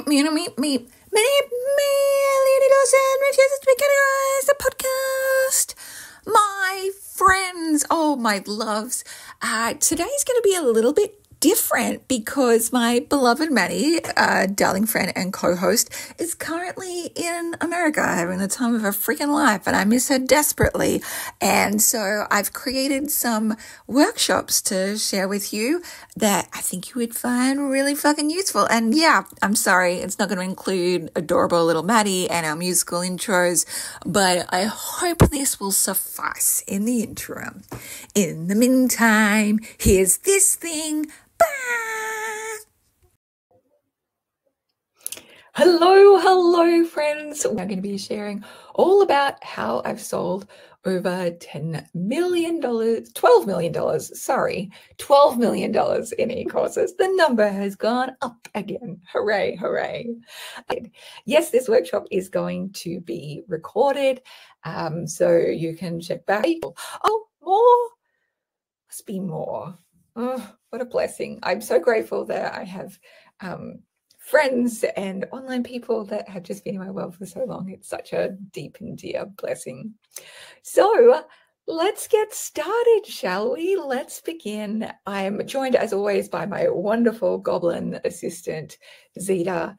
Leonie Dawson, refuses to be categorized, a podcast. My friends, oh, my loves, today's going to be a little bit different because my beloved Maddie, darling friend and co-host, is currently in America having the time of her freaking life, and I miss her desperately. And so I've created some workshops to share with you that I think you would find really fucking useful. And yeah, I'm sorry, it's not going to include adorable little Maddie and our musical intros, but I hope this will suffice in the interim. In the meantime, here's this thing. Hello, friends. We're going to be sharing all about how I've sold over $12 million in e-courses. The number has gone up again. Hooray, hooray. Yes, this workshop is going to be recorded, so you can check back. Oh, more? Must be more. Oh, what a blessing. I'm so grateful that I have friends and online people that have just been in my world for so long. It's such a deep and dear blessing. So let's get started, shall we? Let's begin. I'm joined, as always, by my wonderful goblin assistant, Zeta.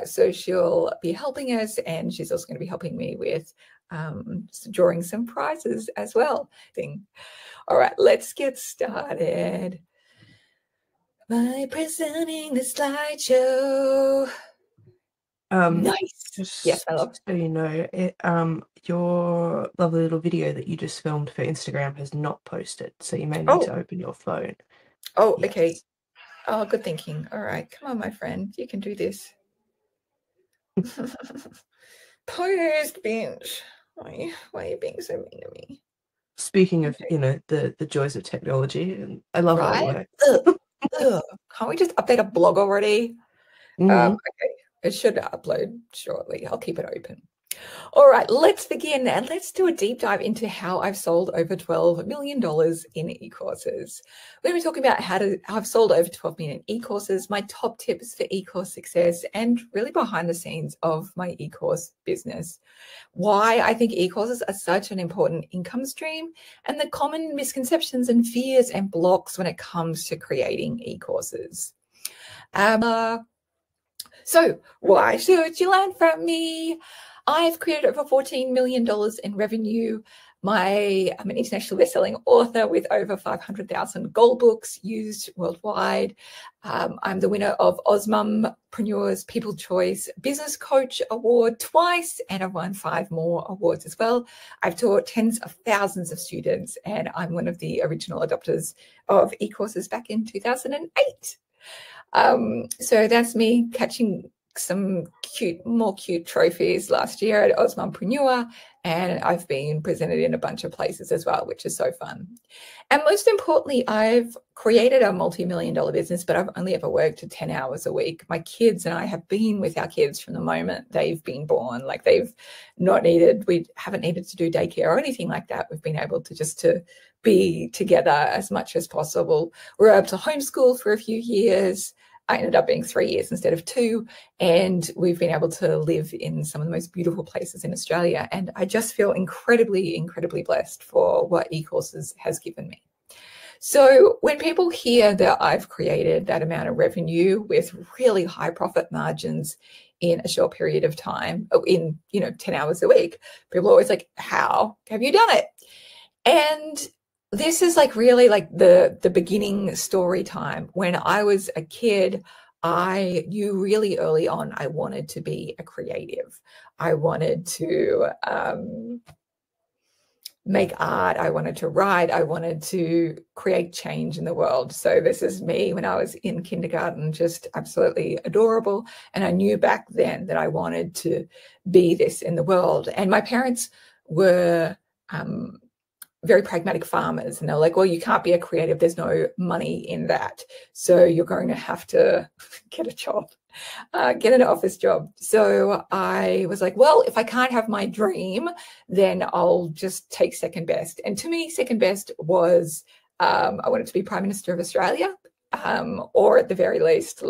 So she'll be helping us, and she's also going to be helping me with drawing some prizes as well. All right, let's get started by presenting the slideshow. Nice. Yes, I love. So you know, your lovely little video that you just filmed for Instagram has not posted, so you may need to open your phone. Oh, yes. Okay. Oh, good thinking. All right, come on, my friend, you can do this. Post, bench. Why are you being so mean to me? Speaking of, the joys of technology, and I love how it works. Can't we just update a blog already? Okay, it should upload shortly. I'll keep it open. All right, let's begin, and let's do a deep dive into how I've sold over $12 million in e-courses. We're going to be talking about how I've sold over 12 million e-courses, my top tips for e-course success, and really behind the scenes of my e-course business. Why I think e-courses are such an important income stream, and the common misconceptions and fears and blocks when it comes to creating e-courses. So why should you learn from me? I've created over $14 million in revenue. I'm an international best-selling author with over 500,000 gold books used worldwide. I'm the winner of Osmumpreneur's People Choice Business Coach Award twice, and I've won 5 more awards as well. I've taught tens of thousands of students, and I'm one of the original adopters of e-courses back in 2008. So that's me catching some more cute trophies last year at Osmumpreneur, and I've been presented in a bunch of places as well, which is so fun. And most importantly, I've created a multi-million-dollar business, but I've only ever worked 10 hours a week. My kids and I have been with our kids from the moment they've been born. Like, we haven't needed to do daycare or anything like that. We've been able to be together as much as possible. We were able to homeschool for a few years. I ended up being 3 years instead of 2, and we've been able to live in some of the most beautiful places in Australia. And I just feel incredibly, incredibly blessed for what e-courses has given me. So when people hear that I've created that amount of revenue with really high profit margins in a short period of time, in 10 hours a week, people are always like, how have you done it? And this is really the beginning story time. When I was a kid, I knew really early on I wanted to be a creative. I wanted to make art. I wanted to write. I wanted to create change in the world. So this is me when I was in kindergarten, just absolutely adorable. And I knew back then that I wanted to be this in the world. And my parents were very pragmatic farmers, and they're like, well, you can't be a creative, there's no money in that, so you're going to have to get a job, get an office job. So I was like, well, if I can't have my dream, then I'll just take second best. And to me, second best was I wanted to be Prime Minister of Australia, or at the very least,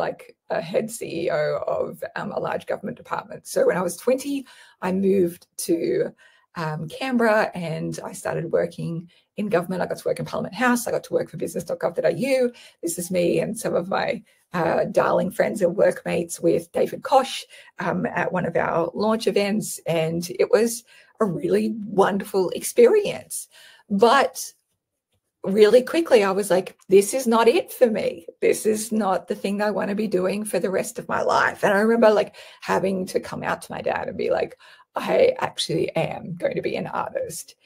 a head CEO of a large government department. So when I was 20, I moved to Canberra, and I started working in government. I got to work in Parliament House. I got to work for business.gov.au. This is me and some of my darling friends and workmates with David Koch at one of our launch events. And it was a really wonderful experience. But really quickly, I was like, this is not it for me. This is not the thing I want to be doing for the rest of my life. And I remember like having to come out to my dad and be like, I actually am going to be an artist.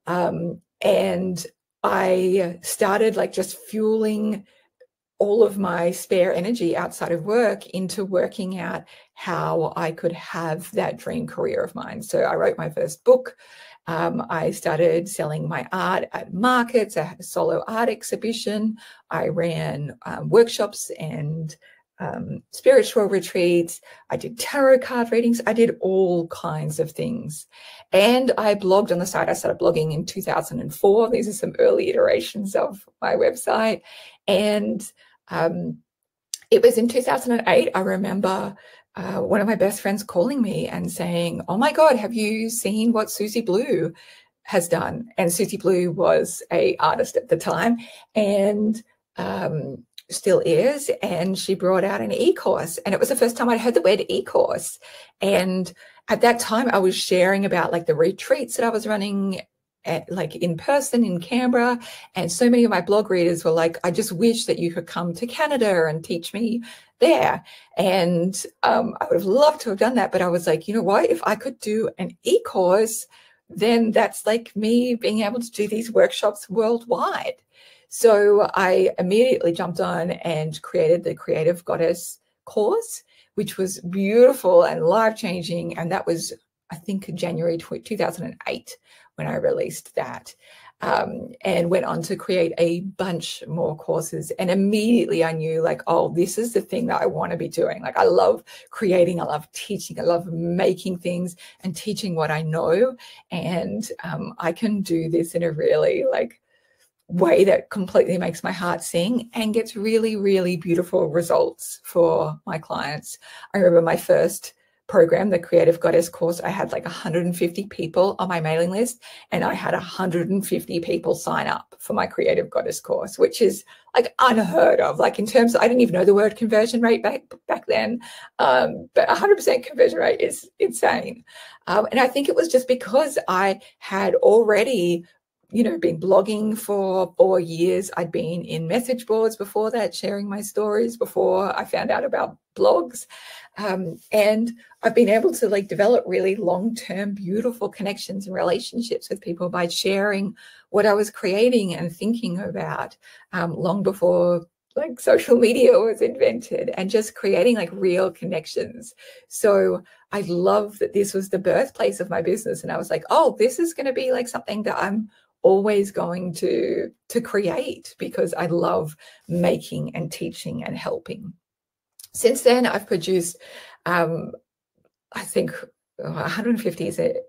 And I started like just fueling all of my spare energy outside of work into working out how I could have that dream career of mine. So I wrote my first book. I started selling my art at markets. I had a solo art exhibition. I ran workshops and spiritual retreats. I did tarot card readings. I did all kinds of things. And I blogged on the site. I started blogging in 2004. These are some early iterations of my website. And it was in 2008, I remember one of my best friends calling me and saying, oh my God, have you seen what Susie Blue has done? And Susie Blue was an artist at the time and still is. And she brought out an e-course. And it was the first time I'd heard the word e-course. And at that time, I was sharing about like the retreats that I was running like in person in Canberra. And so many of my blog readers were like, I just wish that you could come to Canada and teach me there. And I would have loved to have done that. But I was like, you know what, if I could do an e-course, then that's like me being able to do these workshops worldwide. So I immediately jumped on and created the Creative Goddess course, which was beautiful and life-changing. And that was, I think, January 2008 when I released that, and went on to create a bunch more courses. And immediately I knew like, oh, this is the thing that I want to be doing. Like I love creating, I love teaching, I love making things and teaching what I know. And I can do this in a really like way that completely makes my heart sing and gets really, really beautiful results for my clients. I remember my first program, the Creative Goddess course, I had like 150 people on my mailing list, and I had 150 people sign up for my Creative Goddess course, which is like unheard of. Like in terms of, I didn't even know the word conversion rate back then, but 100% conversion rate is insane. And I think it was just because I had already been blogging for 4 years. I'd been in message boards before that, sharing my stories before I found out about blogs. And I've been able to like develop really long-term, beautiful connections and relationships with people by sharing what I was creating and thinking about long before like social media was invented, and just creating like real connections. So I love that this was the birthplace of my business. And I was like, oh, this is going to be like something that I'm always going to create, because I love making and teaching and helping. Since then, I've produced, I think 150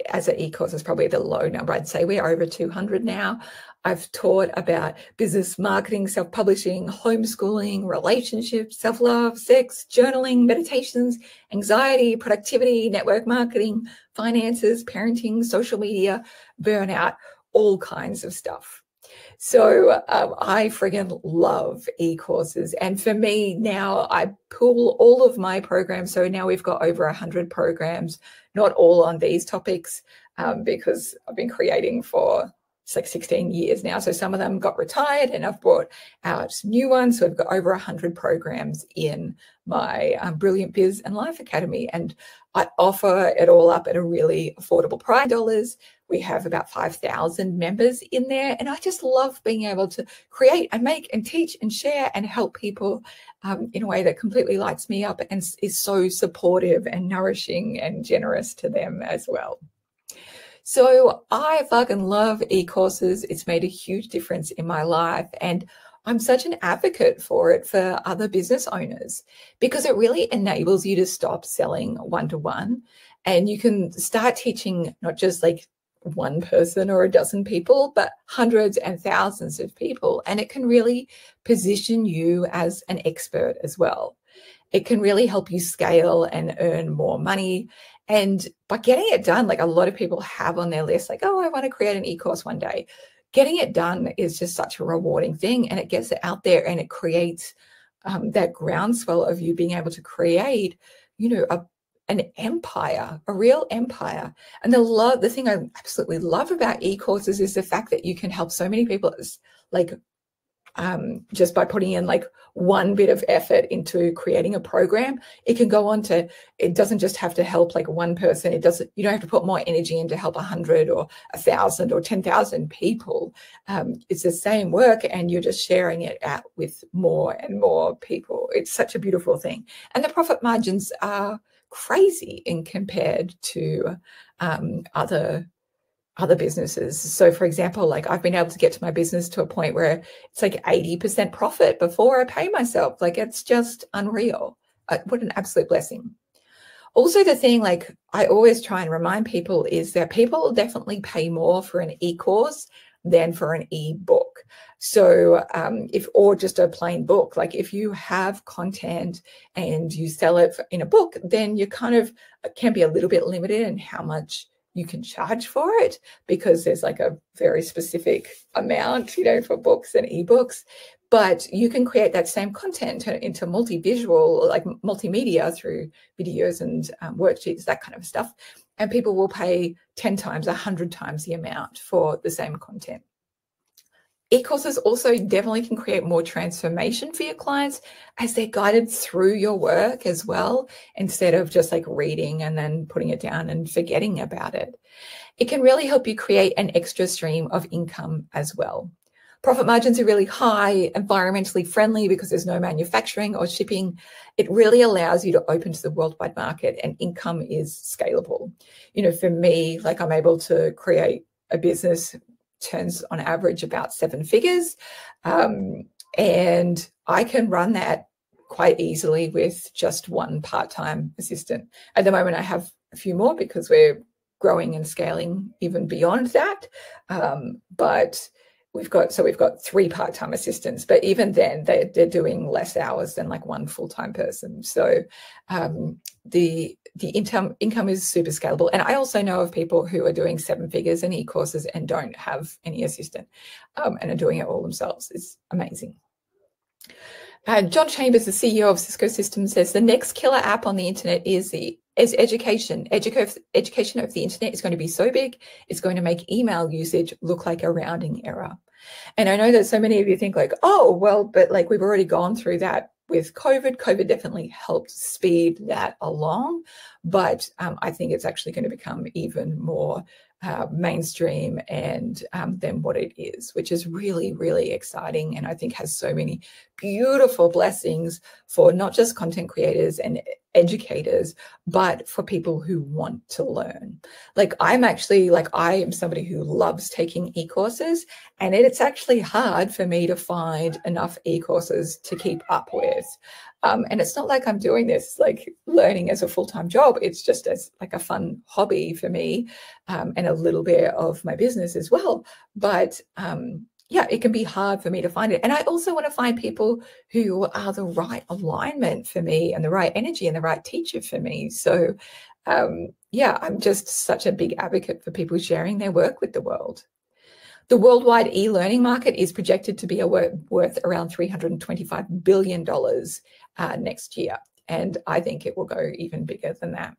as an e-course is probably the low number. I'd say we're over 200 now. I've taught about business marketing, self-publishing, homeschooling, relationships, self-love, sex, journaling, meditations, anxiety, productivity, network marketing, finances, parenting, social media, burnout, all kinds of stuff. So I friggin' love e-courses. And for me now, I pull all of my programs. So now we've got over 100 programs, not all on these topics, because I've been creating for it's like 16 years now. So some of them got retired and I've brought out new ones. So I've got over 100 programs in my Brilliant Biz and Life Academy. And I offer it all up at a really affordable price, $. We have about 5,000 members in there. And I just love being able to create and make and teach and share and help people in a way that completely lights me up and is so supportive and nourishing and generous to them as well. So I fucking love e-courses. It's made a huge difference in my life. And I'm such an advocate for it for other business owners, because it really enables you to stop selling one-to-one, and you can start teaching not just like one person or a dozen people, but hundreds and thousands of people. And it can really position you as an expert as well. It can really help you scale and earn more money. And by getting it done, like a lot of people have on their list, like, oh, I want to create an e-course one day. Getting it done is just such a rewarding thing, and it gets it out there, and it creates that groundswell of you being able to create, you know, an empire, a real empire. And the thing I absolutely love about e-courses is the fact that you can help so many people, like just by putting in like one bit of effort into creating a program. It can go on to, it doesn't just have to help like one person. You don't have to put more energy in to help 100 or 1,000 or 10,000 people. It's the same work, and you're just sharing it out with more and more people. It's such a beautiful thing. And the profit margins are crazy in compared to other businesses. So for example, like I've been able to get to my business to a point where it's like 80% profit before I pay myself. Like it's just unreal. What an absolute blessing. Also, the thing like I always try and remind people is that people definitely pay more for an e-course than for an e-book. So or just a plain book, like if you have content and you sell it in a book, then you kind of can be a little bit limited in how much you can charge for it, because there's like a very specific amount, you know, for books and ebooks. But you can create that same content into multi-visual, like multimedia through videos and worksheets, that kind of stuff. And people will pay 10 times, 100 times the amount for the same content. E-courses also definitely can create more transformation for your clients as they're guided through your work as well, instead of just like reading and then putting it down and forgetting about it. It can really help you create an extra stream of income as well. Profit margins are really high, environmentally friendly because there's no manufacturing or shipping. It really allows you to open to the worldwide market, and income is scalable. You know, for me, like I'm able to create a business turns on average about 7 figures. And I can run that quite easily with just one part-time assistant. At the moment, I have a few more because we're growing and scaling even beyond that. But we've got 3 part-time assistants, but even then they're doing less hours than like one full-time person. So the income is super scalable. And I also know of people who are doing 7 figures in e-courses and don't have any assistant and are doing it all themselves. It's amazing. John Chambers, the CEO of Cisco Systems, says the next killer app on the internet is education. Education of the internet is going to be so big, it's going to make email usage look like a rounding error. And I know that so many of you think like, oh, well, but like we've already gone through that with COVID. COVID definitely helped speed that along, but I think it's actually going to become even more mainstream and than what it is, which is really, really exciting, and I think has so many beautiful blessings for not just content creators and educators, but for people who want to learn. Like I am somebody who loves taking e-courses, and it's actually hard for me to find enough e-courses to keep up with. And it's not like I'm doing this like learning as a full-time job. It's just as like a fun hobby for me, and a little bit of my business as well. But yeah, it can be hard for me to find it. And I also want to find people who are the right alignment for me and the right energy and the right teacher for me. So yeah, I'm just such a big advocate for people sharing their work with the world. The worldwide e-learning market is projected to be worth around $325 billion next year. And I think it will go even bigger than that.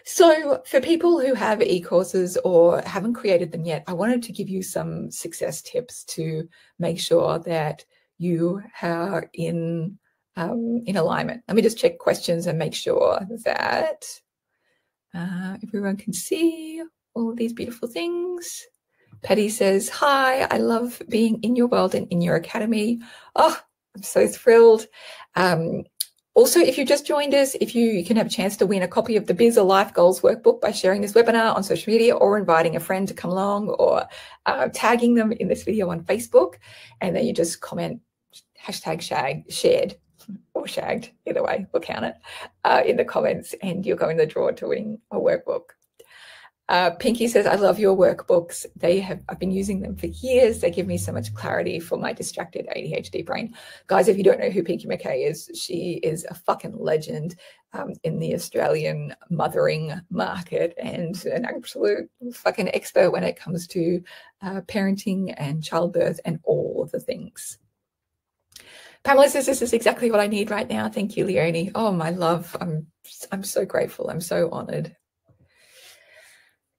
So for people who have e-courses or haven't created them yet, I wanted to give you some success tips to make sure that you are in alignment. Let me just check questions and make sure that everyone can see all of these beautiful things. Patty says, hi, I love being in your world and in your academy. Oh, I'm so thrilled. Also, if you just joined us, if you can have a chance to win a copy of the Biz or Life Goals workbook by sharing this webinar on social media or inviting a friend to come along or tagging them in this video on Facebook. And then you just comment hashtag shared or shagged, either way, we'll count it in the comments, and you'll go in the draw to winning a workbook. Pinky says, I love your workbooks. I've been using them for years. They give me so much clarity for my distracted ADHD brain. Guys, if you don't know who Pinky McKay is, she is a fucking legend in the Australian mothering market and an absolute fucking expert when it comes to parenting and childbirth and all of the things. Pamela says, this is exactly what I need right now. Thank you, Leonie. Oh, my love. I'm so grateful. I'm so honored.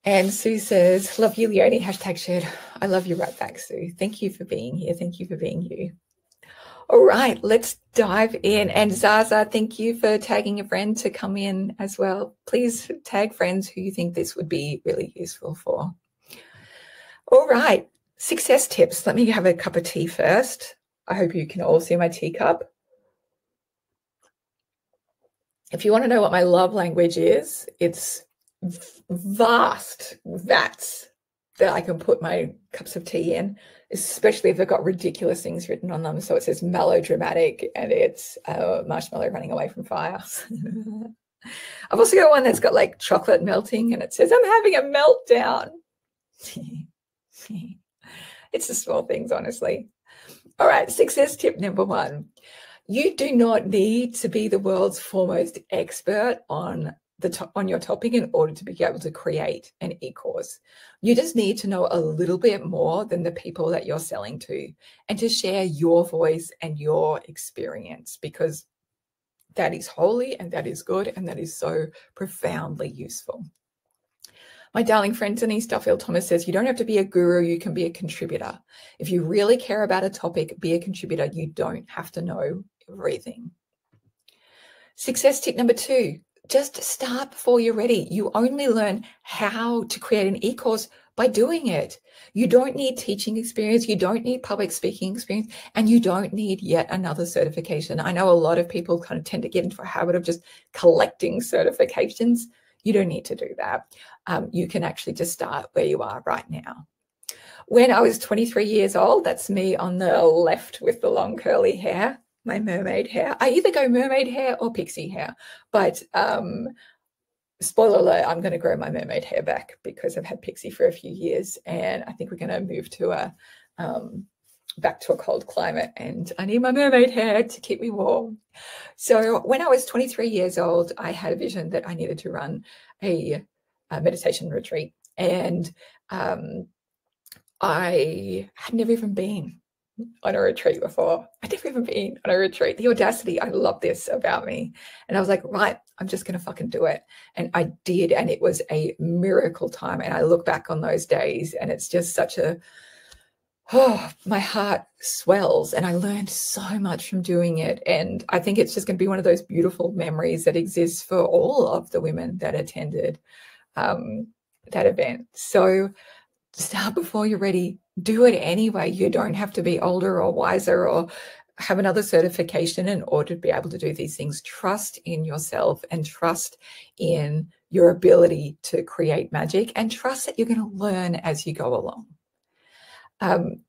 And Sue says, love you, Leonie, #shared. I love you right back, Sue. Thank you for being here. Thank you for being you. All right, let's dive in. And Zaza, thank you for tagging a friend to come in as well. Please tag friends who you think this would be really useful for. All right, success tips. Let me have a cup of tea first. I hope you can all see my teacup. If you want to know what my love language is, it's vast vats that I can put my cups of tea in, especially if they've got ridiculous things written on them. So it says melodramatic and it's marshmallow running away from fire. I've also got one that's got like chocolate melting and it says, I'm having a meltdown. It's the small things, honestly. All right, success tip number 1. You do not need to be the world's foremost expert on your topic in order to be able to create an e-course. You just need to know a little bit more than the people that you're selling to and to share your voice and your experience, because that is holy and that is good and that is so profoundly useful. My darling friend Denise Duffield-Thomas says, you don't have to be a guru, you can be a contributor. If you really care about a topic, be a contributor. You don't have to know everything. Success tip number 2, just start before you're ready. You only learn how to create an e-course by doing it. You don't need teaching experience. You don't need public speaking experience, and you don't need yet another certification. I know a lot of people kind of tend to get into a habit of just collecting certifications. You don't need to do that. You can actually just start where you are right now. When I was 23 years old, that's me on the left with the long curly hair, my mermaid hair. I either go mermaid hair or pixie hair, but spoiler alert, I'm going to grow my mermaid hair back because I've had pixie for a few years and I think we're going to move to back to a cold climate and I need my mermaid hair to keep me warm. So when I was 23 years old, I had a vision that I needed to run a meditation retreat, and I had never even been on a retreat before. I'd never even been on a retreat. The audacity, I love this about me. And I was like, right, I'm just going to fucking do it. And I did, and it was a miracle time. And I look back on those days and it's just such a, oh, my heart swells and I learned so much from doing it. And I think it's just going to be one of those beautiful memories that exists for all of the women that attended that event. So start before you're ready. Do it anyway. You don't have to be older or wiser or have another certification in order to be able to do these things. Trust in yourself and trust in your ability to create magic and trust that you're going to learn as you go along.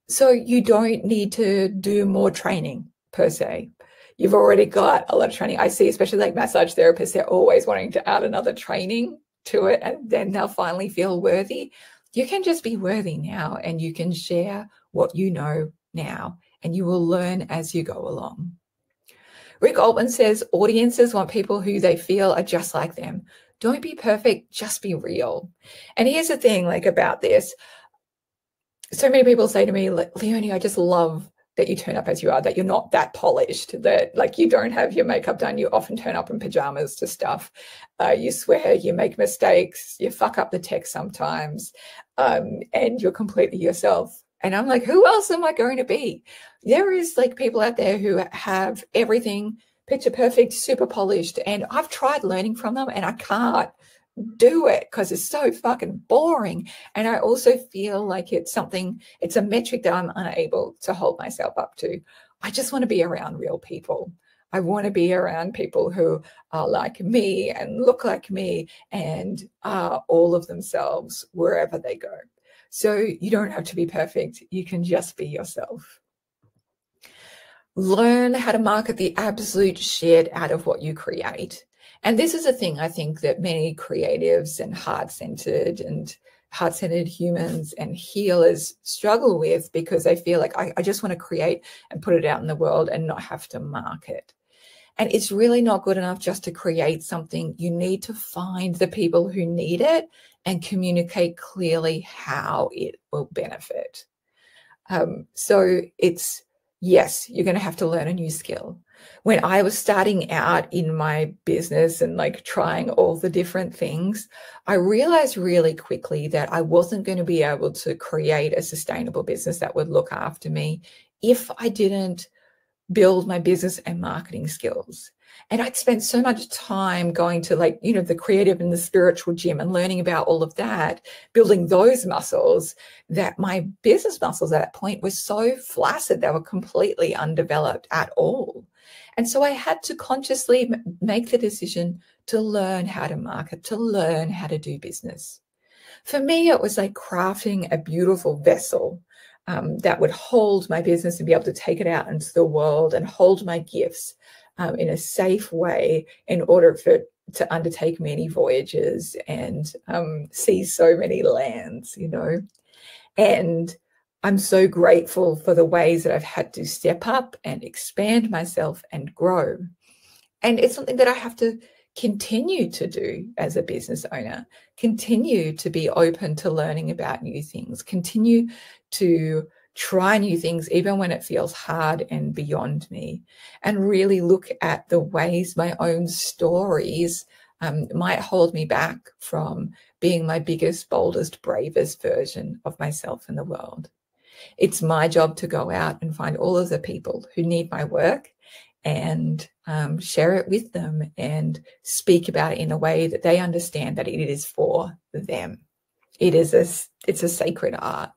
So you don't need to do more training per se. You've already got a lot of training. I see, especially like massage therapists, they're always wanting to add another training to it and then they'll finally feel worthy. You can just be worthy now and you can share what you know now and you will learn as you go along. Rick Altman says audiences want people who they feel are just like them. Don't be perfect, just be real. And here's the thing, like about this. So many people say to me, Leonie, I just love that you turn up as you are, that you're not that polished, that like you don't have your makeup done. You often turn up in pajamas to stuff. You swear, you make mistakes, you fuck up the text sometimes, and you're completely yourself. And I'm like, who else am I going to be? There is like people out there who have everything picture perfect, super polished. And I've tried learning from them and I can't do it because it's so fucking boring. And I also feel like it's a metric that I'm unable to hold myself up to. I just want to be around real people. I want to be around people who are like me and look like me and are all of themselves wherever they go. So you don't have to be perfect. You can just be yourself. Learn how to market the absolute shit out of what you create. And this is a thing I think that many creatives and heart-centered humans and healers struggle with, because they feel like I just want to create and put it out in the world and not have to market. And it's really not good enough just to create something. You need to find the people who need it and communicate clearly how it will benefit. So it's, yes, you're going to have to learn a new skill. When I was starting out in my business and like trying all the different things, I realized really quickly that I wasn't going to be able to create a sustainable business that would look after me if I didn't build my business and marketing skills. And I'd spent so much time going to, like, you know, the creative and the spiritual gym and learning about all of that, building those muscles, that my business muscles at that point were so flaccid. They were completely undeveloped at all. And so I had to consciously make the decision to learn how to market, to learn how to do business. For me, it was like crafting a beautiful vessel that would hold my business and be able to take it out into the world and hold my gifts in a safe way in order for it to undertake many voyages and see so many lands, you know. And I'm so grateful for the ways that I've had to step up and expand myself and grow. And it's something that I have to continue to do as a business owner, continue to be open to learning about new things, continue to try new things, even when it feels hard and beyond me, and really look at the ways my own stories might hold me back from being my biggest, boldest, bravest version of myself in the world. It's my job to go out and find all of the people who need my work and share it with them and speak about it in a way that they understand that it is for them. It's a sacred art,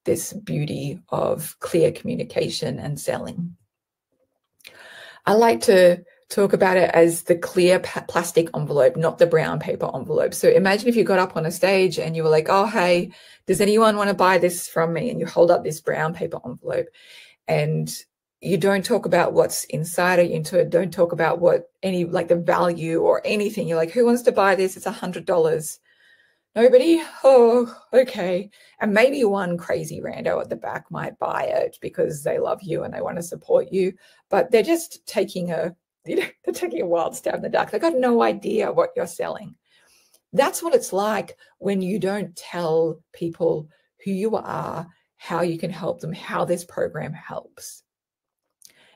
this beauty of clear communication and selling. I like to talk about it as the clear plastic envelope, not the brown paper envelope. So imagine if you got up on a stage and you were like, oh, hey, does anyone want to buy this from me? And you hold up this brown paper envelope and you don't talk about what's inside it. You don't talk about what any, like the value or anything. You're like, who wants to buy this? It's $100. Nobody? Oh, okay. And maybe one crazy rando at the back might buy it because they love you and they want to support you, but they're just taking they're taking a wild stab in the dark. They've got no idea what you're selling. That's what it's like when you don't tell people who you are, how you can help them, how this program helps.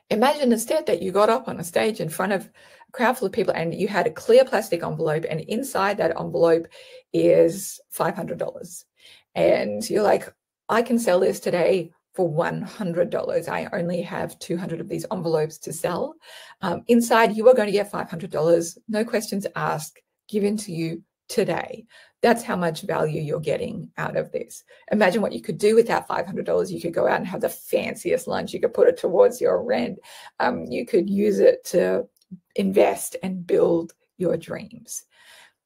Imagine instead that you got up on a stage in front of a crowd full of people and you had a clear plastic envelope, and inside that envelope is $500. And you're like, I can sell this today for $100. I only have 200 of these envelopes to sell. Inside, you are going to get $500, no questions asked, given to you today. That's how much value you're getting out of this. Imagine what you could do with that $500. You could go out and have the fanciest lunch. You could put it towards your rent. You could use it to invest and build your dreams.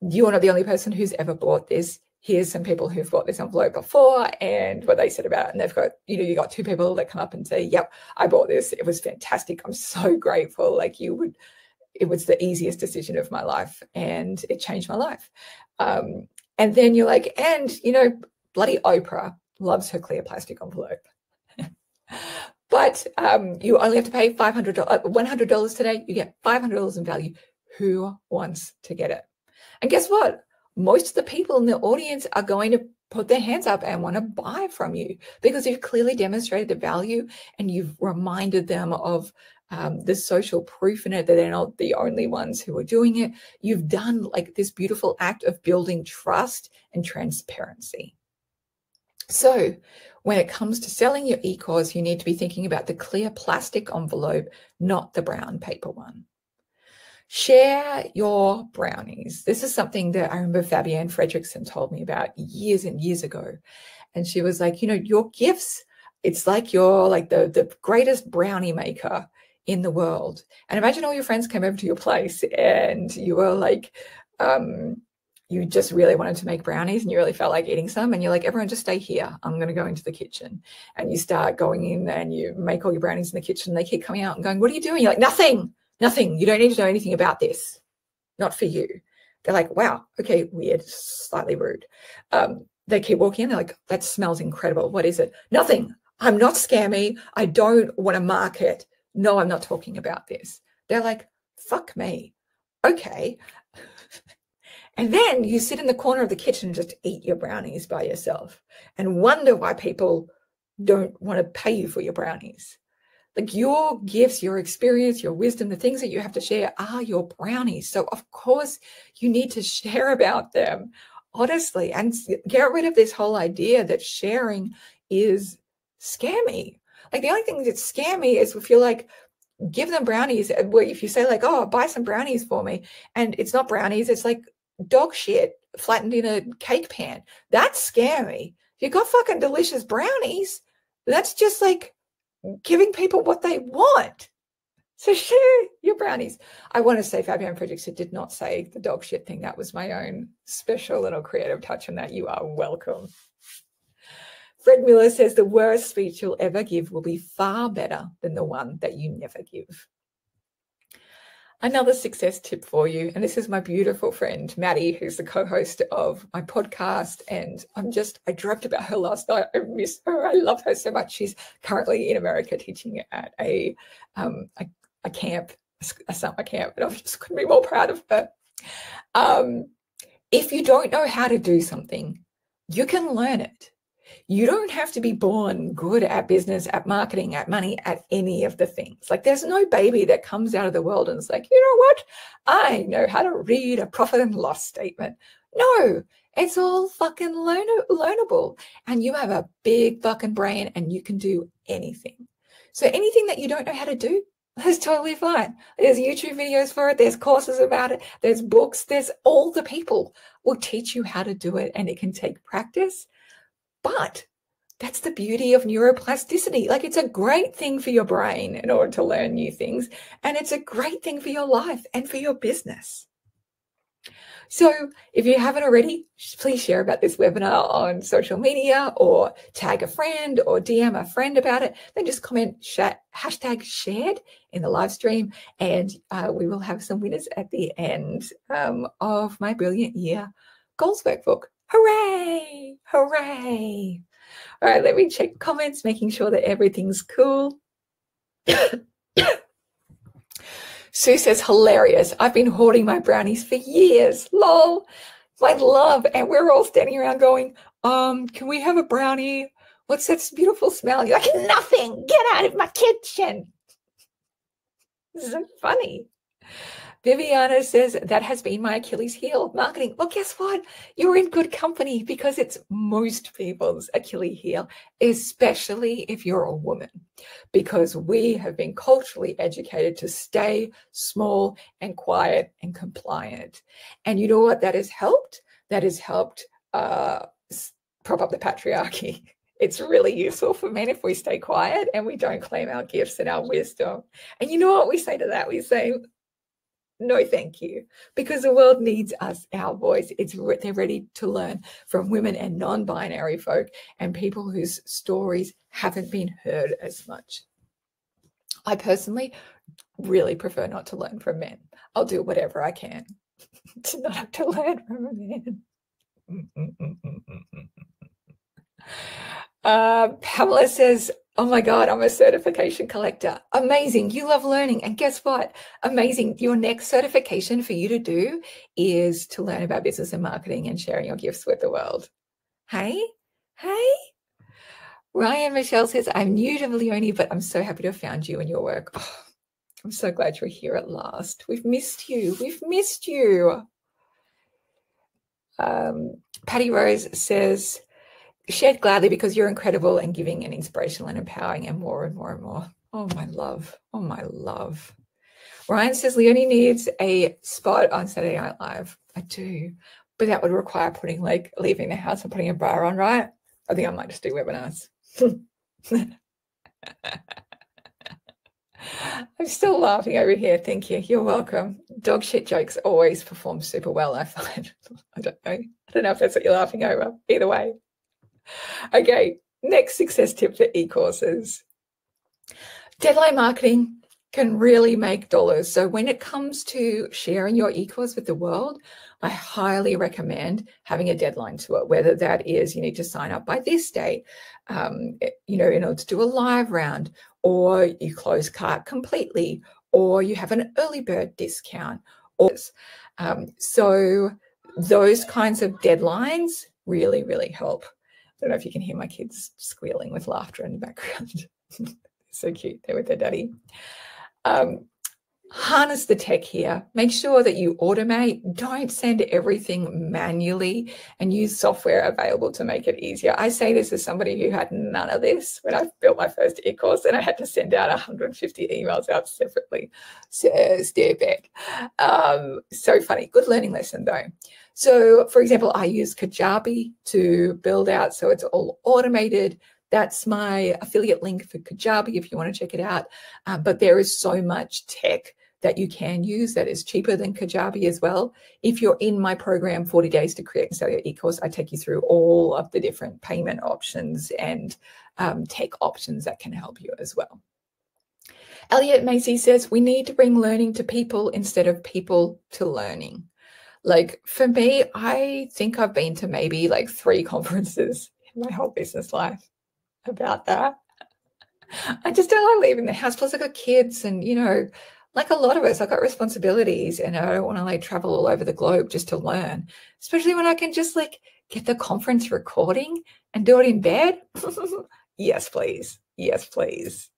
You are not the only person who's ever bought this. Here's some people who've bought this envelope before and what they said about it. And they've got, you got two people that come up and say, yep, I bought this. It was fantastic. I'm so grateful. Like it was the easiest decision of my life and it changed my life. And then you're like, and, bloody Oprah loves her clear plastic envelope. But you only have to pay $100 today. You get $500 in value. Who wants to get it? And guess what? Most of the people in the audience are going to put their hands up and want to buy from you because you've clearly demonstrated the value and you've reminded them of the social proof in it that they're not the only ones who are doing it. You've done like this beautiful act of building trust and transparency. So when it comes to selling your e-course, you need to be thinking about the clear plastic envelope, not the brown paper one. Share your brownies. This is something that I remember Fabienne Fredrickson told me about years and years ago. And she was like, your gifts, it's like you're like the greatest brownie maker in the world. And imagine all your friends came over to your place and you were like, you just really wanted to make brownies and you really felt like eating some. And you're like, everyone just stay here. I'm going to go into the kitchen. And you start going in and you make all your brownies in the kitchen. They keep coming out and going, what are you doing? You're like, nothing. You don't need to know anything about this. not for you. They're like, wow, okay, weird, slightly rude. They keep walking in, they're like, that smells incredible. What is it? Nothing. I'm not scammy. I don't want to market. No, I'm not talking about this. They're like, fuck me. Okay. And then you sit in the corner of the kitchen and just eat your brownies by yourself and wonder why people don't want to pay you for your brownies. Like, your gifts, your experience, your wisdom, the things that you have to share are your brownies. So of course you need to share about them, honestly, and get rid of this whole idea that sharing is scammy. Like, the only thing that's scammy is if you're like, give them brownies. Well, if you say like, oh, buy some brownies for me, and it's not brownies, it's like dog shit flattened in a cake pan. That's scammy. If you got fucking delicious brownies, that's just like giving people what they want. So share your brownies. I want to say, Fabian Fredericks did not say the dog shit thing. That was my own special little creative touch on that. You are welcome. Fred Miller says the worst speech you'll ever give will be far better than the one that you never give. Another success tip for you, and this is my beautiful friend, Maddie, who's the co-host of my podcast, and I dreamt about her last night. I miss her. I love her so much. She's currently in America teaching at a camp, a summer camp, and I just couldn't be more proud of her. If you don't know how to do something, you can learn it. You don't have to be born good at business, at marketing, at money, at any of the things. Like, there's no baby that comes out of the world and is like, you know what? I know how to read a profit and loss statement. No, it's all fucking learnable. And you have a big fucking brain and you can do anything. So anything that you don't know how to do, that's totally fine. There's YouTube videos for it. There's courses about it. There's books. There's all the people will teach you how to do it, and it can take practice. But that's the beauty of neuroplasticity. Like, it's a great thing for your brain in order to learn new things. And it's a great thing for your life and for your business. So if you haven't already, please share about this webinar on social media, or tag a friend, or DM a friend about it. Then just comment hashtag shared in the live stream, and we will have some winners at the end of my Brilliant Year Goals Workbook. Hooray! Hooray! All right, let me check comments, making sure that everything's cool. Sue says, hilarious. I've been hoarding my brownies for years. Lol. My love. And we're all standing around going, can we have a brownie? What's that beautiful smell? You're like, nothing. Get out of my kitchen. This is so funny. Viviana says, that has been my Achilles heel, marketing. Well, guess what? You're in good company, because it's most people's Achilles heel, especially if you're a woman, because we have been culturally educated to stay small and quiet and compliant. And you know what that has helped? That has helped prop up the patriarchy. It's really useful for men if we stay quiet and we don't claim our gifts and our wisdom. And you know what we say to that? We say, no, thank you, because the world needs us, our voice. They're ready to learn from women and non-binary folk and people whose stories haven't been heard as much. I personally really prefer not to learn from men. I'll do whatever I can to not have to learn from a man. Pamela says, oh my God, I'm a certification collector. Amazing. You love learning. And guess what? Amazing. Your next certification for you to do is to learn about business and marketing and sharing your gifts with the world. Hey? Ryan Michelle says, I'm new to Leonie, but I'm so happy to have found you and your work. Oh, I'm so glad you're here at last. We've missed you. Patty Rose says, shared gladly because you're incredible and giving and inspirational and empowering, and more and more and more. Oh, my love. Oh, my love. Ryan says, Leonie needs a spot on Saturday Night Live. I do, but that would require leaving the house and putting a bra on, right? I think I might just do webinars. I'm still laughing over here. Thank you. You're welcome. Dog shit jokes always perform super well, I find. I don't know if that's what you're laughing over. Either way. Okay, next success tip for e-courses. Deadline marketing can really make dollars. So when it comes to sharing your e-course with the world, I highly recommend having a deadline to it, whether that is you need to sign up by this date, you know, in order to do a live round, or you close cart completely, or you have an early bird discount. Or so those kinds of deadlines really, really help. I don't know if you can hear my kids squealing with laughter in the background. So cute. They're with their daddy. Harness the tech here. Make sure that you automate. Don't send everything manually, and use software available to make it easier. I say this as somebody who had none of this when I built my first e-course, and I had to send out 150 emails out separately. So stupid. So funny. Good learning lesson though. So for example, I use Kajabi to build out, so it's all automated. That's my affiliate link for Kajabi if you want to check it out. But there is so much tech that you can use that is cheaper than Kajabi as well. If you're in my program, 40 Days to Create and Sell Your E-course, I take you through all of the different payment options and tech options that can help you as well. Elliot Macy says, we need to bring learning to people instead of people to learning. Like for me, I think I've been to maybe like 3 conferences in my whole business life about that. I just don't like leaving the house. Plus I got kids, and you know, like a lot of us, I've got responsibilities, and I don't want to like travel all over the globe just to learn, especially when I can just like get the conference recording and do it in bed. Yes, please. Yes, please.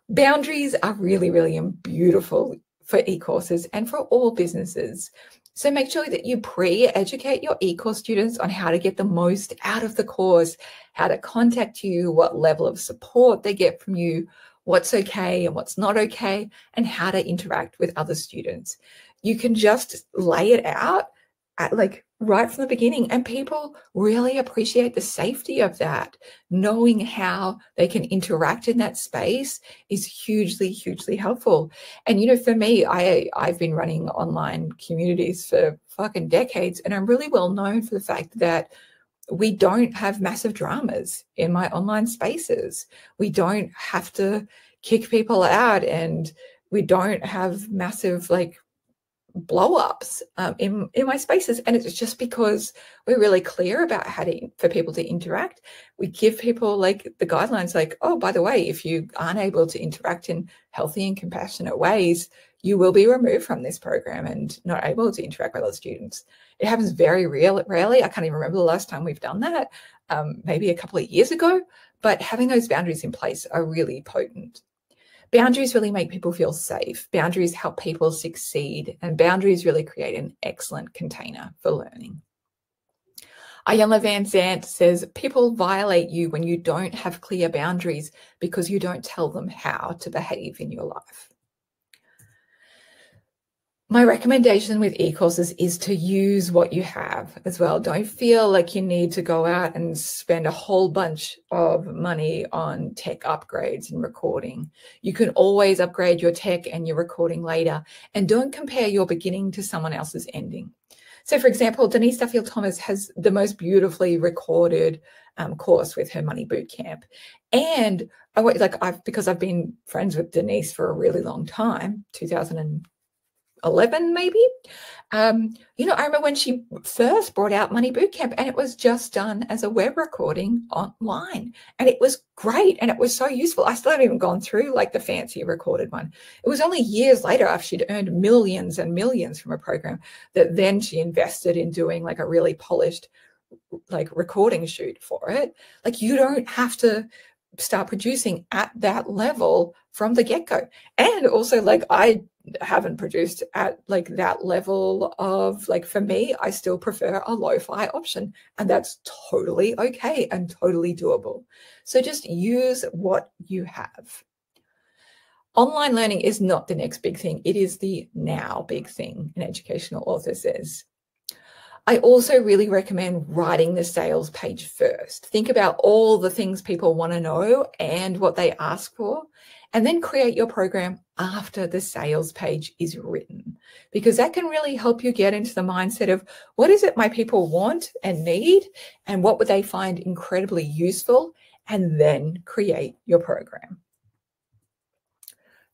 Boundaries are really, really beautiful for e-courses and for all businesses. So make sure that you pre-educate your e-course students on how to get the most out of the course, how to contact you, what level of support they get from you, what's okay and what's not okay, and how to interact with other students. You can just lay it out at like right from the beginning, and people really appreciate the safety of that. Knowing how they can interact in that space is hugely, hugely helpful. And, you know, for me, I've been running online communities for fucking decades, and I'm really well known for the fact that we don't have massive dramas in my online spaces. We don't have to kick people out, and we don't have massive like blow-ups in my spaces. And it's just because we're really clear about how to for people to interact. We give people like the guidelines, like, oh, by the way, if you aren't able to interact in healthy and compassionate ways, you will be removed from this program and not able to interact with other students. It happens very rarely. I can't even remember the last time we've done that, maybe a couple of years ago, but having those boundaries in place are really potent. Boundaries really make people feel safe. Boundaries help people succeed, and boundaries really create an excellent container for learning. Ayala Van Zant says, people violate you when you don't have clear boundaries because you don't tell them how to behave in your life. My recommendation with e-courses is to use what you have as well. Don't feel like you need to go out and spend a whole bunch of money on tech upgrades and recording. You can always upgrade your tech and your recording later, and don't compare your beginning to someone else's ending. So for example, Denise Duffield-Thomas has the most beautifully recorded course with her Money Bootcamp. And because I've been friends with Denise for a really long time, 2011 maybe. You know, I remember when she first brought out Money Bootcamp, and it was just done as a web recording online, and it was great and it was so useful. I still haven't even gone through like the fancy recorded one. It was only years later, after she'd earned millions and millions from a program, that then she invested in doing like a really polished like recording shoot for it. Like, you don't have to start producing at that level from the get-go. And also, like, I haven't produced at like that level of, like, for me, I still prefer a lo-fi option, and that's totally okay and totally doable. So just use what you have. Online learning is not the next big thing. It is the now big thing, an educational author says. I also really recommend writing the sales page first. Think about all the things people want to know and what they ask for, and then create your program after the sales page is written, because that can really help you get into the mindset of what is it my people want and need, and what would they find incredibly useful, and then create your program.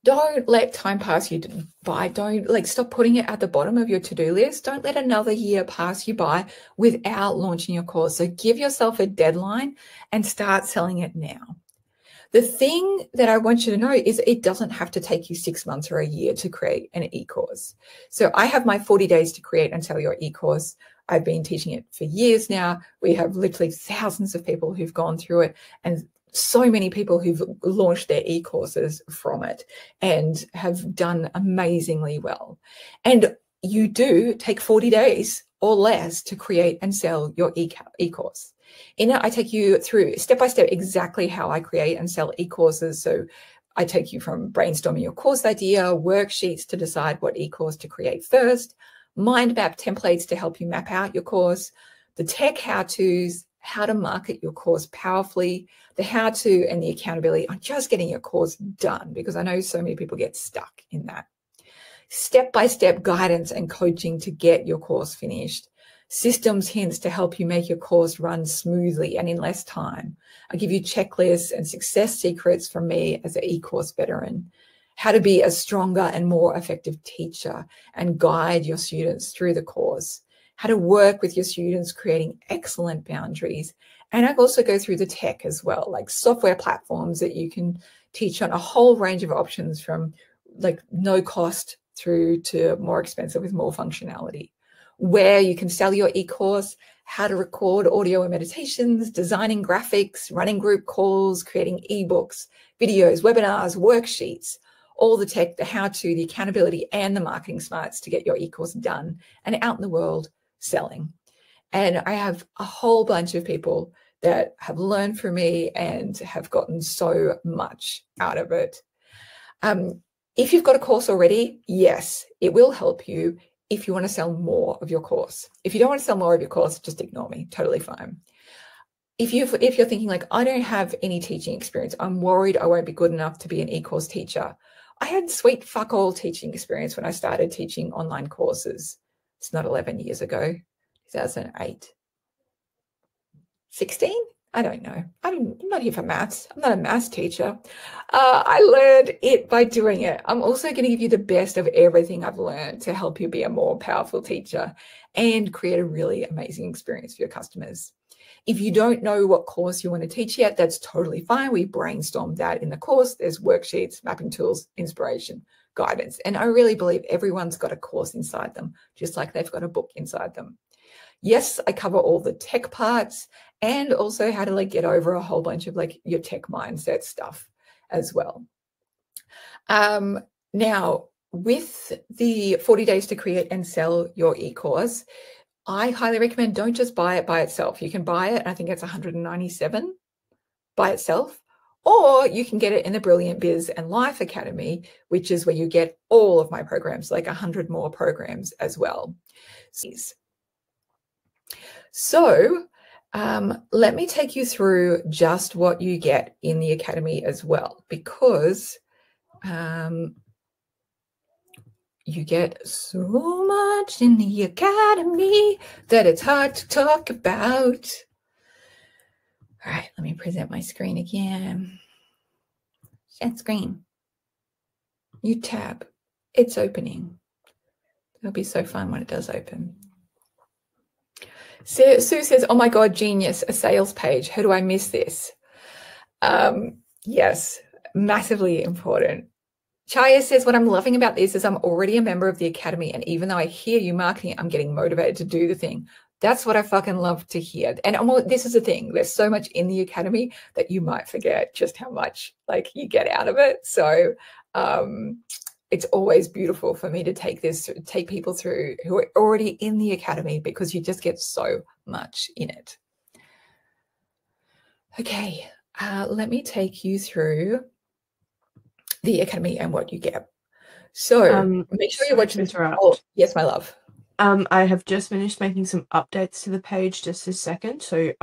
Don't let time pass you by. Don't stop putting it at the bottom of your to-do list. Don't let another year pass you by without launching your course. So give yourself a deadline and start selling it now. The thing that I want you to know is it doesn't have to take you 6 months or a year to create an e-course. So I have my 40 days to create and sell your e-course. I've been teaching it for years now. We have literally thousands of people who've gone through it, and so many people who've launched their e-courses from it and have done amazingly well. And you do take 40 days or less to create and sell your e-course. In it, I take you through step by step exactly how I create and sell e-courses. So I take you from brainstorming your course idea, worksheets to decide what e-course to create first, mind map templates to help you map out your course, the tech how-tos, how to market your course powerfully, the how-to and the accountability on just getting your course done, because I know so many people get stuck in that. Step-by-step guidance and coaching to get your course finished. Systems hints to help you make your course run smoothly and in less time. I give you checklists and success secrets from me as an e-course veteran. How to be a stronger and more effective teacher and guide your students through the course. How to work with your students, creating excellent boundaries. And I also go through the tech as well, like software platforms that you can teach on, a whole range of options from no cost through to more expensive with more functionality. Where you can sell your e-course, how to record audio and meditations, designing graphics, running group calls, creating ebooks, videos, webinars, worksheets, all the tech, the how-to, the accountability, and the marketing smarts to get your e-course done and out in the world selling. And I have a whole bunch of people that have learned from me and have gotten so much out of it. If you've got a course already, yes, it will help you if you want to sell more of your course. If you don't want to sell more of your course, just ignore me. Totally fine. If you're thinking I don't have any teaching experience, I'm worried I won't be good enough to be an e-course teacher. I had sweet fuck all teaching experience when I started teaching online courses. It's not 11 years ago, 2008. 16? I don't know. I'm not here for maths. I'm not a maths teacher. I learned it by doing it. I'm also going to give you the best of everything I've learned to help you be a more powerful teacher and create a really amazing experience for your customers. If you don't know what course you want to teach yet, that's totally fine. We brainstorm that in the course. There's worksheets, mapping tools, inspiration, guidance. And I really believe everyone's got a course inside them, just like they've got a book inside them. Yes, I cover all the tech parts and also how to get over a whole bunch of your tech mindset stuff as well. Now, with the 40 days to create and sell your e-course, I highly recommend don't just buy it by itself. You can buy it, I think it's $197 by itself, or you can get it in the Brilliant Biz and Life Academy, which is where you get all of my programs, 100 more programs as well. So let me take you through just what you get in the Academy as well, because you get so much in the Academy that it's hard to talk about. All right, let me present my screen again. Share screen. New tab. It's opening. It'll be so fun when it does open. Sue says, oh my God, genius, a sales page. How do I miss this? Yes, massively important. Chaya says, what I'm loving about this is I'm already a member of the Academy, and even though I hear you marketing it, I'm getting motivated to do the thing. That's what I fucking love to hear. And this is the thing. There's so much in the Academy that you might forget just how much you get out of it. So it's always beautiful for me to take people through who are already in the Academy, because you just get so much in it. Okay, let me take you through the Academy and what you get. So make sure you're watching this. Oh, yes, my love. I have just finished making some updates to the page just a second. So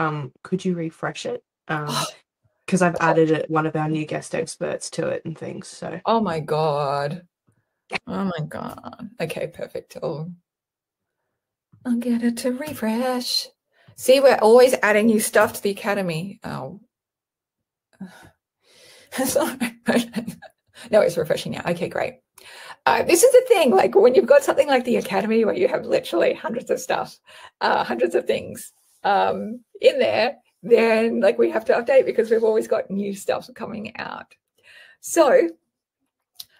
could you refresh it? Because I've added one of our new guest experts to it and things. So. Oh my God. Oh my God. Okay, perfect. I'll get it to refresh. See, we're always adding new stuff to the Academy. Oh. Sorry. No, it's refreshing now. Okay, great. This is the thing, like when you've got something like the Academy where you have literally hundreds of stuff, hundreds of things in there, then like we have to update because we've always got new stuff coming out. So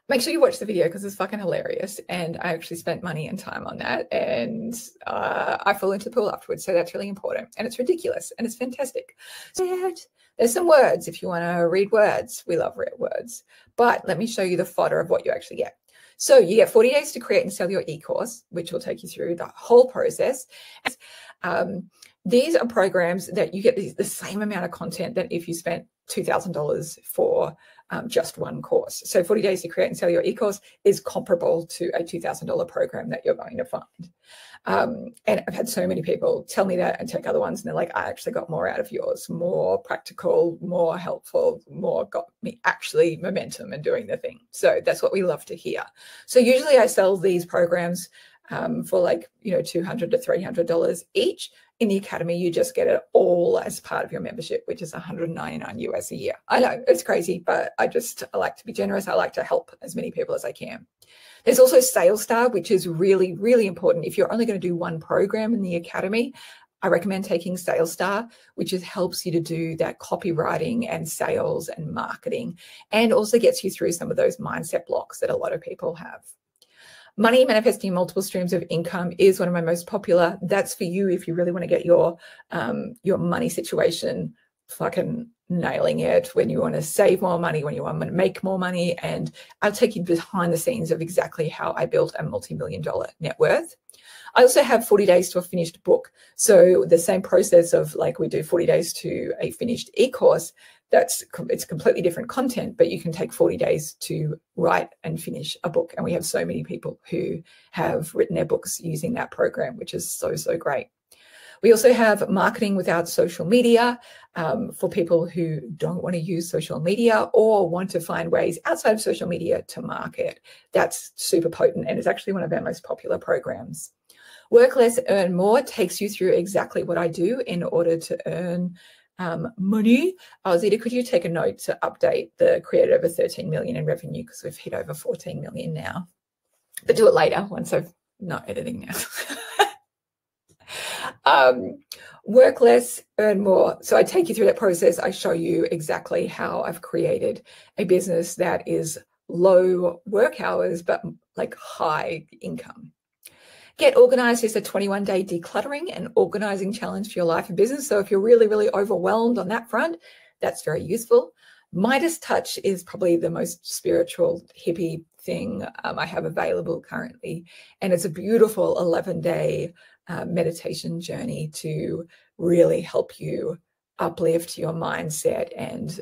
make sure you watch the video because it's fucking hilarious. And I actually spent money and time on that. And I fell into the pool afterwards. So that's really important. And it's ridiculous and it's fantastic. So there's some words if you want to read words. We love read words. But let me show you the fodder of what you actually get. So you get 40 days to create and sell your e-course, which will take you through the whole process. These are programs that you get the same amount of content that if you spent $2,000 for just one course. So 40 days to create and sell your e-course is comparable to a $2,000 program that you're going to find. And I've had so many people tell me that and take other ones, and they're like, I actually got more out of yours, more practical, more helpful, more got me actually momentum and doing the thing. So that's what we love to hear. So usually I sell these programs for like, $200 to $300 each. In the Academy, you just get it all as part of your membership, which is $199 US a year. I know it's crazy, but I like to be generous. I like to help as many people as I can. There's also Sales Star, which is really, really important. If you're only going to do one program in the Academy, I recommend taking Sales Star, which helps you to do that copywriting and sales and marketing, and also gets you through some of those mindset blocks that a lot of people have. Money Manifesting Multiple Streams of Income is one of my most popular. That's for you if you really want to get your money situation fucking nailing it, when you want to save more money, when you want to make more money. And I'll take you behind the scenes of exactly how I built a multi-million-dollar net worth. I also have 40 days to a finished book. So the same process of like we do 40 days to a finished e-course, it's completely different content, but you can take 40 days to write and finish a book. And we have so many people who have written their books using that program, which is so, so great. We also have marketing without social media for people who don't want to use social media or want to find ways outside of social media to market. That's super potent and is actually one of our most popular programs. Work Less, Earn More takes you through exactly what I do in order to earn money. Zita, could you take a note to update the created over 13 million in revenue, because we've hit over 14 million now, but do it later once I've not editing now. Work less, earn more. So I take you through that process. I show you exactly how I've created a business that is low work hours, but like high income. Get Organized is a 21-day decluttering and organizing challenge for your life and business. So if you're really, really overwhelmed on that front, that's very useful. Midas Touch is probably the most spiritual hippie thing I have available currently. And it's a beautiful 11-day meditation journey to really help you uplift your mindset and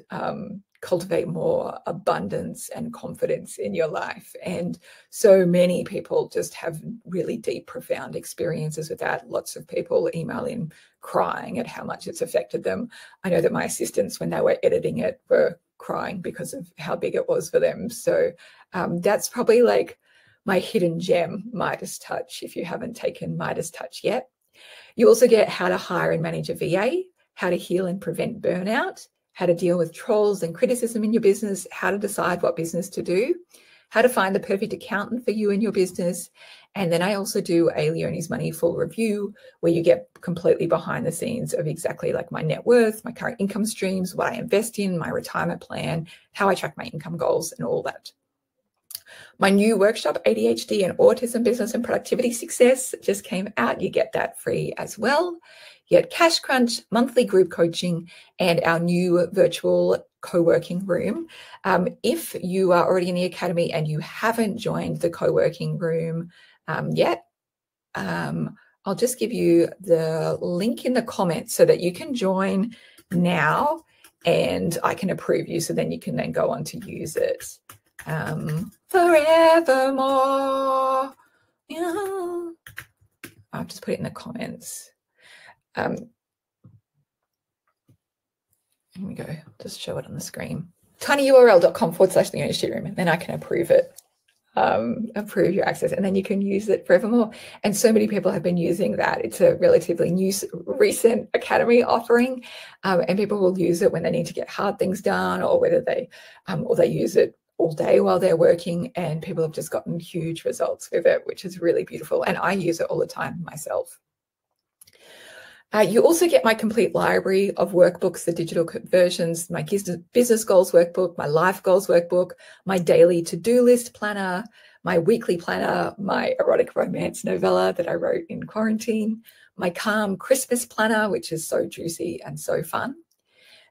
cultivate more abundance and confidence in your life. And so many people just have really deep, profound experiences with that. Lots of people email in crying at how much it's affected them. I know that my assistants, when they were editing it, were crying because of how big it was for them. So that's probably like my hidden gem, Midas Touch, if you haven't taken Midas Touch yet. You also get how to hire and manage a VA, how to heal and prevent burnout, how to deal with trolls and criticism in your business, how to decide what business to do, how to find the perfect accountant for you and your business. And then I also do a Leonie's Money full review where you get completely behind the scenes of exactly like my net worth, my current income streams, what I invest in, my retirement plan, how I track my income goals and all that. My new workshop, ADHD and Autism, Business and Productivity Success, just came out. You get that free as well. You get Cash Crunch, monthly group coaching, and our new virtual co-working room. If you are already in the Academy and you haven't joined the co-working room yet, I'll just give you the link in the comments so that you can join now and I can approve you, so then you can then go on to use it forevermore. Yeah. I'll just put it in the comments. Here we go. Just show it on the screen. tinyurl.com/Leonie Shit Room, and then I can approve it. Approve your access, and then you can use it forevermore. And so many people have been using that. It's a relatively new, recent Academy offering, and people will use it when they need to get hard things done, or whether they use it all day while they're working, and people have just gotten huge results with it, which is really beautiful. And I use it all the time myself. You also get my complete library of workbooks, the digital versions, my business goals workbook, my life goals workbook, my daily to-do list planner, my weekly planner, my erotic romance novella that I wrote in quarantine, my calm Christmas planner, which is so juicy and so fun.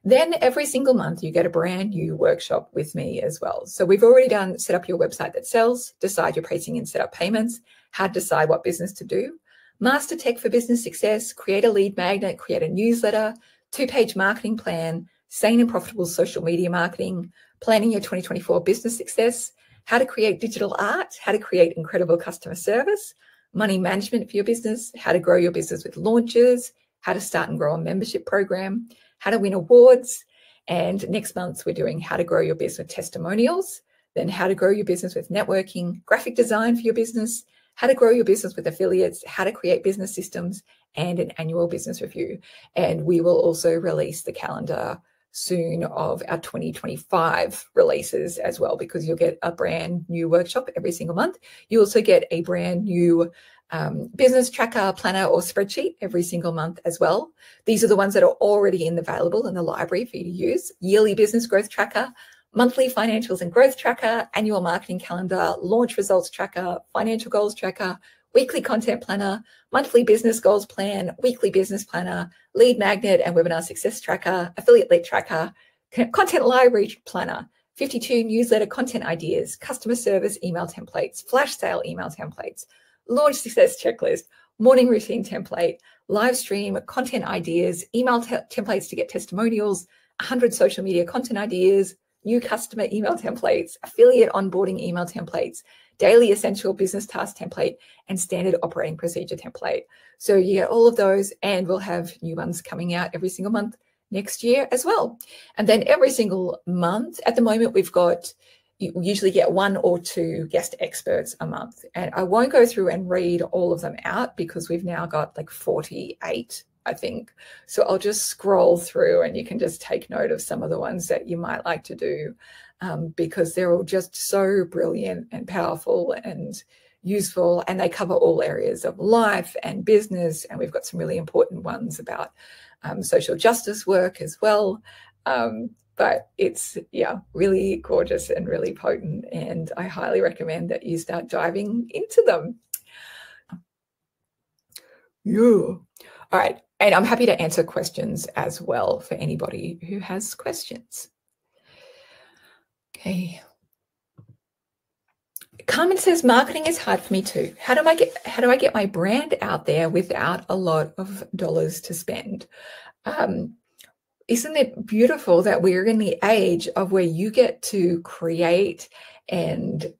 Then every single month you get a brand new workshop with me as well. So we've already done set up your website that sells, decide your pricing and set up payments, how to decide what business to do, master tech for business success, create a lead magnet, create a newsletter, 2-page marketing plan, sane and profitable social media marketing, planning your 2024 business success, how to create digital art, how to create incredible customer service, money management for your business, how to grow your business with launches, how to start and grow a membership program, how to win awards. And next month, we're doing how to grow your business with testimonials, then how to grow your business with networking, graphic design for your business, how to grow your business with affiliates, how to create business systems, and an annual business review. And we will also release the calendar soon of our 2025 releases as well, because you'll get a brand new workshop every single month. You also get a brand new business tracker, planner, or spreadsheet every single month as well. These are the ones that are already available in the library for you to use. Yearly business growth tracker, monthly financials and growth tracker, annual marketing calendar, launch results tracker, financial goals tracker, weekly content planner, monthly business goals plan, weekly business planner, lead magnet and webinar success tracker, affiliate lead tracker, content library planner, 52 newsletter content ideas, customer service email templates, flash sale email templates, launch success checklist, morning routine template, live stream content ideas, email templates to get testimonials, 100 social media content ideas, new customer email templates, affiliate onboarding email templates, daily essential business task template, and standard operating procedure template. So you get all of those, and we'll have new ones coming out every single month next year as well. And then every single month, at the moment, you usually get 1 or 2 guest experts a month. And I won't go through and read all of them out because we've now got like 48, I think. So I'll just scroll through and you can just take note of some of the ones that you might like to do, because they're all just so brilliant and powerful and useful, and they cover all areas of life and business. And we've got some really important ones about social justice work as well. But it's, really gorgeous and really potent. And I highly recommend that you start diving into them. Yeah. All right. And I'm happy to answer questions as well for anybody who has questions. Okay. Carmen says, marketing is hard for me too. How do I get my brand out there without a lot of dollars to spend? Isn't it beautiful that we're in the age of where you get to create and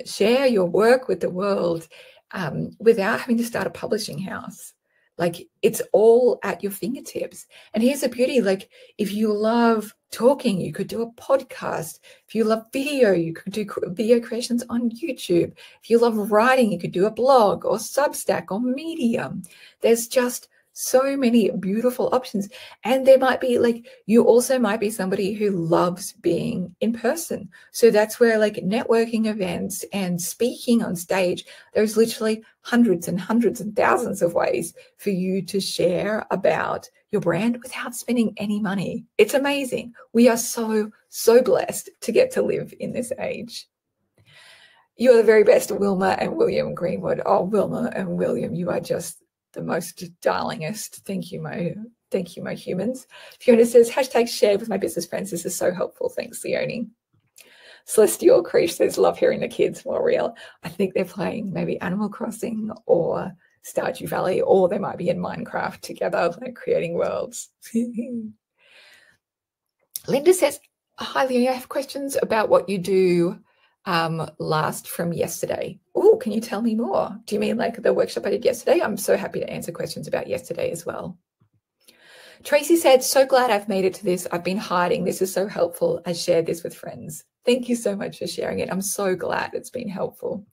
share your work with the world without having to start a publishing house? Like, it's all at your fingertips. And here's the beauty, like, if you love talking, you could do a podcast. If you love video, you could do video creations on YouTube. If you love writing, you could do a blog or Substack or Medium. There's just so many beautiful options. And there might be, like, you also might be somebody who loves being in person. So that's where, like, networking events and speaking on stage, there's literally hundreds and hundreds and thousands of ways for you to share about your brand without spending any money. It's amazing. We are so, so blessed to get to live in this age. You are the very best, Wilma and William Greenwood. Oh, Wilma and William, you are just the most darlingest. Thank you, my humans. Fiona says, #share with my business friends. This is so helpful. Thanks, Leonie. Celestial Creech says, love hearing the kids more real. I think they're playing maybe Animal Crossing or Stardew Valley, or they might be in Minecraft together, like creating worlds. Linda says, hi, Leonie, I have questions about what you do last from yesterday. Oh, can you tell me more? Do you mean like the workshop I did yesterday? I'm so happy to answer questions about yesterday as well. Tracy said, so glad I've made it to this. I've been hiding. This is so helpful. I shared this with friends. Thank you so much for sharing it. I'm so glad it's been helpful.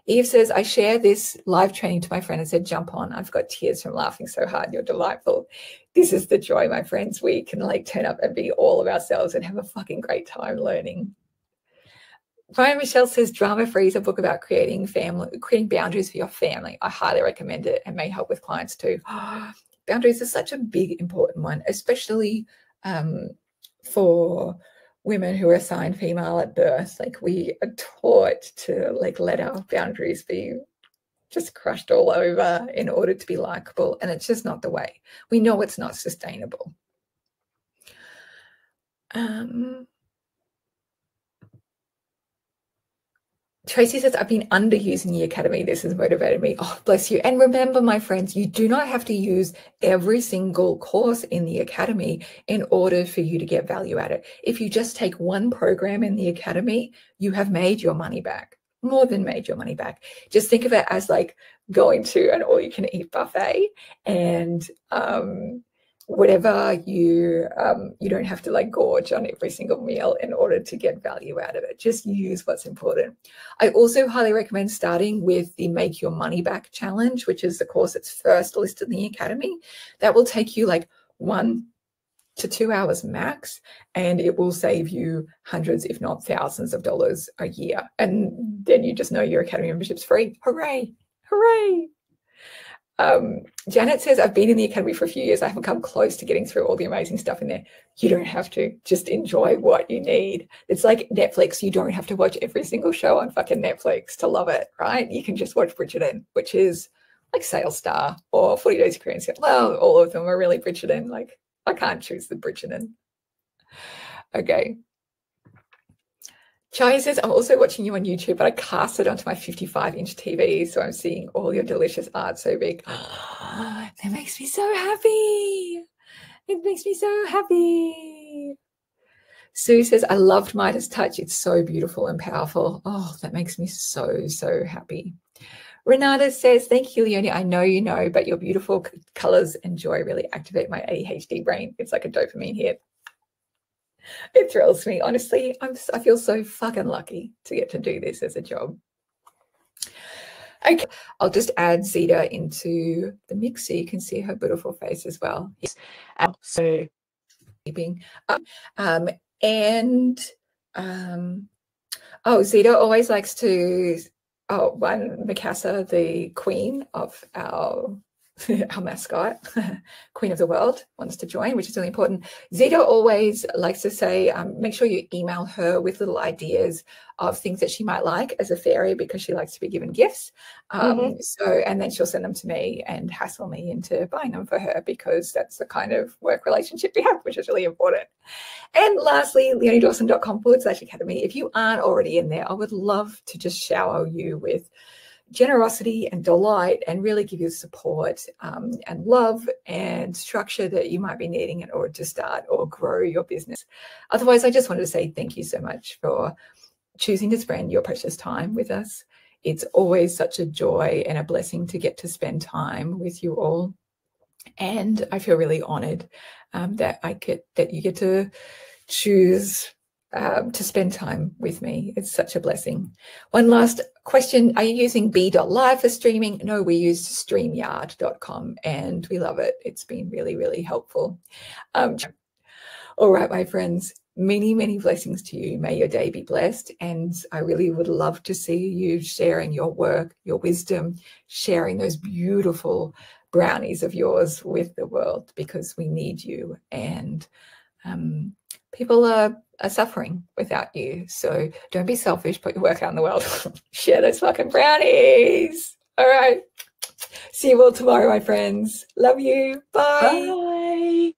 Eve says, I share this live training to my friend and said, jump on. I've got tears from laughing so hard. You're delightful. This is the joy, my friends. We can like turn up and be all of ourselves and have a fucking great time learning. Ryan Michelle says, Drama Free is a book about creating boundaries for your family. I highly recommend it and may help with clients too. Boundaries are such a big, important one, especially for women who are assigned female at birth. Like, we are taught to like let our boundaries be just crushed all over in order to be likable, and it's just not the way. We know it's not sustainable. Tracy says, I've been underusing the Academy. This has motivated me. Oh, bless you. And remember, my friends, you do not have to use every single course in the Academy in order for you to get value at it. If you just take one program in the Academy, you have made your money back, more than made your money back. Just think of it as like going to an all-you-can-eat buffet, and whatever you don't have to like gorge on every single meal in order to get value out of it. Just use what's important. I also highly recommend starting with the Make Your Money Back Challenge, which is the course that's first listed in the Academy. That will take you like 1 to 2 hours max, and it will save you hundreds, if not thousands of dollars a year. And then you just know your Academy membership's free. Hooray, hooray. Janet says, I've been in the Academy for a few years. I haven't come close to getting through all the amazing stuff in there. You don't have to. Just enjoy what you need. It's like Netflix. You don't have to watch every single show on fucking Netflix to love it, right? You can just watch Bridgerton, which is like Sales Star or 40 Days of Korean. Well, all of them are really Bridgerton. Like, I can't choose the Bridgerton. Okay. Chai says, I'm also watching you on YouTube, but I cast it onto my 55-inch TV, so I'm seeing all your delicious art so big. That makes me so happy. It makes me so happy. Sue says, I loved Midas Touch. It's so beautiful and powerful. Oh, that makes me so, so happy. Renata says, thank you, Leonie. I know you know, but your beautiful colors and joy really activate my ADHD brain. It's like a dopamine hit. It thrills me. Honestly, I feel so fucking lucky to get to do this as a job. Okay, I'll just add Zeta into the mix so you can see her beautiful face as well. So, Zeta always likes to. Mikasa, the queen of our mascot, Queen of the World, wants to join, which is really important. Zeta always likes to say, make sure you email her with little ideas of things that she might like as a fairy, because she likes to be given gifts. And then she'll send them to me and hassle me into buying them for her, because that's the kind of work relationship we have, which is really important. And lastly, leoniedawson.com/academy. If you aren't already in there, I would love to just shower you with generosity and delight, and really give you support and love and structure that you might be needing in order to start or grow your business. Otherwise, I just wanted to say thank you so much for choosing to spend your precious time with us. It's always such a joy and a blessing to get to spend time with you all. And I feel really honored that you get to choose to spend time with me. It's such a blessing. One last question. Are you using B.Live for streaming? No, we use StreamYard.com and we love it. It's been really, really helpful. All right, my friends, many, many blessings to you. May your day be blessed. And I really would love to see you sharing your work, your wisdom, sharing those beautiful brownies of yours with the world, because we need you. And people are suffering without you. So don't be selfish, put your work out in the world. Share those fucking brownies. All right. See you all tomorrow, my friends. Love you. Bye. bye.